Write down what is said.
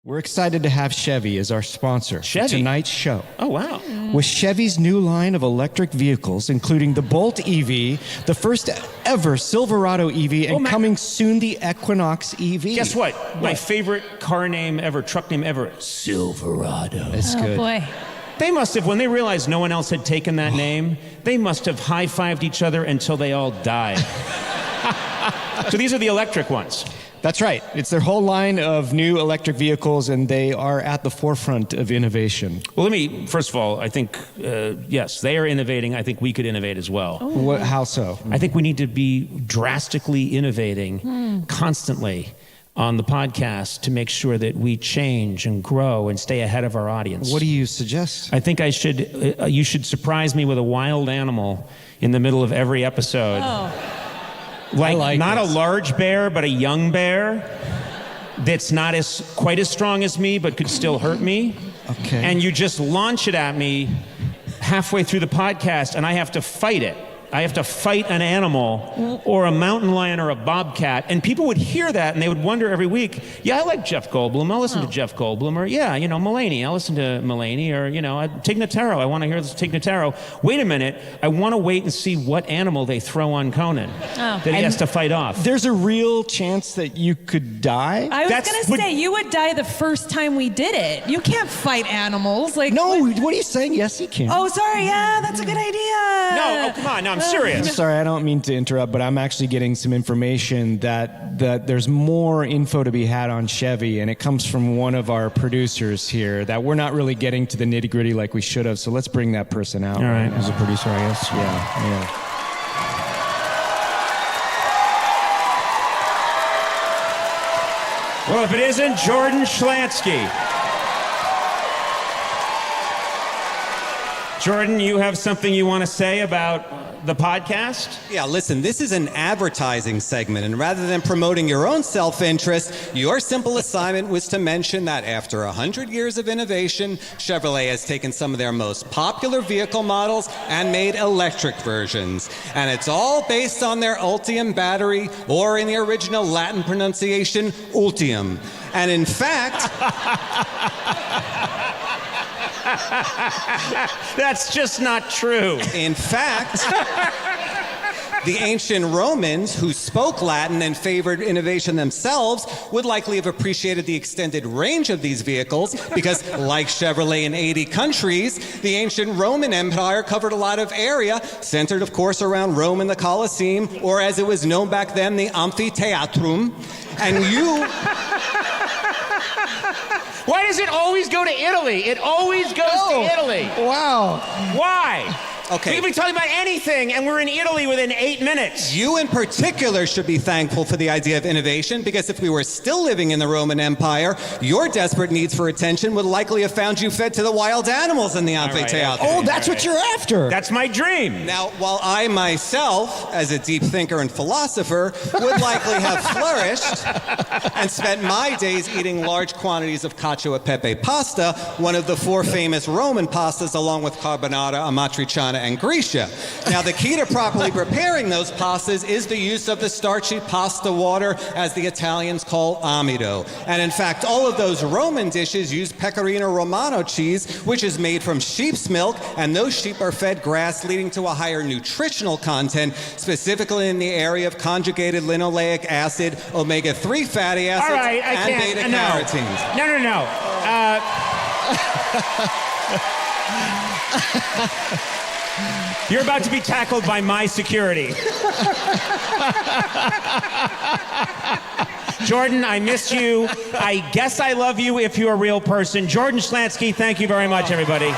We're excited to have Chevy as our sponsor for tonight's show. Oh, wow. With Chevy's new line of electric vehicles, including the Bolt EV, the first ever Silverado EV, and coming soon the Equinox EV. Guess what? My favorite car name ever, truck name ever, Silverado. That's good. Oh, boy. They must have, when they realized no one else had taken that name, they must have high-fived each other until they all died. So these are the electric ones. That's right. It's their whole line of new electric vehicles, and they are at the forefront of innovation. Well, let me, first of all, I think, yes, they are innovating. I think we could innovate as well. How so? I think we need to be drastically innovating constantly on the podcast to make sure that we change and grow and stay ahead of our audience. What do you suggest? I think you should surprise me with a wild animal in the middle of every episode. Oh. Like not a large bear, but a young bear that's not quite as strong as me, but could still hurt me. Okay. And you just launch it at me halfway through the podcast, and I have to fight it. I have to fight an animal or a mountain lion or a bobcat. And people would hear that and they would wonder every week, yeah, I like Jeff Goldblum. I'll listen to Jeff Goldblum. Or, yeah, you know, Mulaney. I'll listen to Mulaney. Or, you know, Tig Notaro. I want to hear this Tig Notaro. Wait a minute. I want to wait and see what animal they throw on Conan that he has to fight off. There's a real chance that you could die? I was going to say, you would die the first time we did it. You can't fight animals. Like No, what are you saying? Yes, he can. Oh, sorry. Yeah, that's a good idea. No, oh, come on. No, I'm serious. I'm sorry, I don't mean to interrupt, but I'm actually getting some information that there's more info to be had on Chevy, and it comes from one of our producers here, that we're not really getting to the nitty-gritty like we should have, so let's bring that person out. All right, as a producer, I guess. Yeah. Well, if it isn't Jordan Schlansky. Jordan, you have something you want to say about the podcast? Yeah, listen, this is an advertising segment, and rather than promoting your own self-interest, your simple assignment was to mention that after 100 years of innovation, Chevrolet has taken some of their most popular vehicle models and made electric versions. And it's all based on their Ultium battery, or in the original Latin pronunciation, Ultium. And in fact... That's just not true. In fact, the ancient Romans, who spoke Latin and favored innovation themselves, would likely have appreciated the extended range of these vehicles because, like Chevrolet in 80 countries, the ancient Roman Empire covered a lot of area, centered, of course, around Rome and the Colosseum, or as it was known back then, the Amphitheatrum. And you... Why does it always go to Italy? It always goes to Italy. Wow. Why? Okay. We could be talking about anything, and we're in Italy within 8 minutes. You in particular should be thankful for the idea of innovation, because if we were still living in the Roman Empire, your desperate needs for attention would likely have found you fed to the wild animals in the amphitheater. Oh, that's what you're after. That's my dream. Now, while I myself, as a deep thinker and philosopher, would likely have flourished and spent my days eating large quantities of cacio e pepe pasta, one of the 4 famous Roman pastas, along with carbonara, amatriciana, and Grecia. Now, the key to properly preparing those pastas is the use of the starchy pasta water, as the Italians call amido. And in fact, all of those Roman dishes use pecorino romano cheese, which is made from sheep's milk, and those sheep are fed grass, leading to a higher nutritional content, specifically in the area of conjugated linoleic acid, omega-3 fatty acids, and beta-carotenes. No. You're about to be tackled by my security. Jordan, I miss you. I guess I love you if you're a real person. Jordan Schlansky, thank you very much, everybody.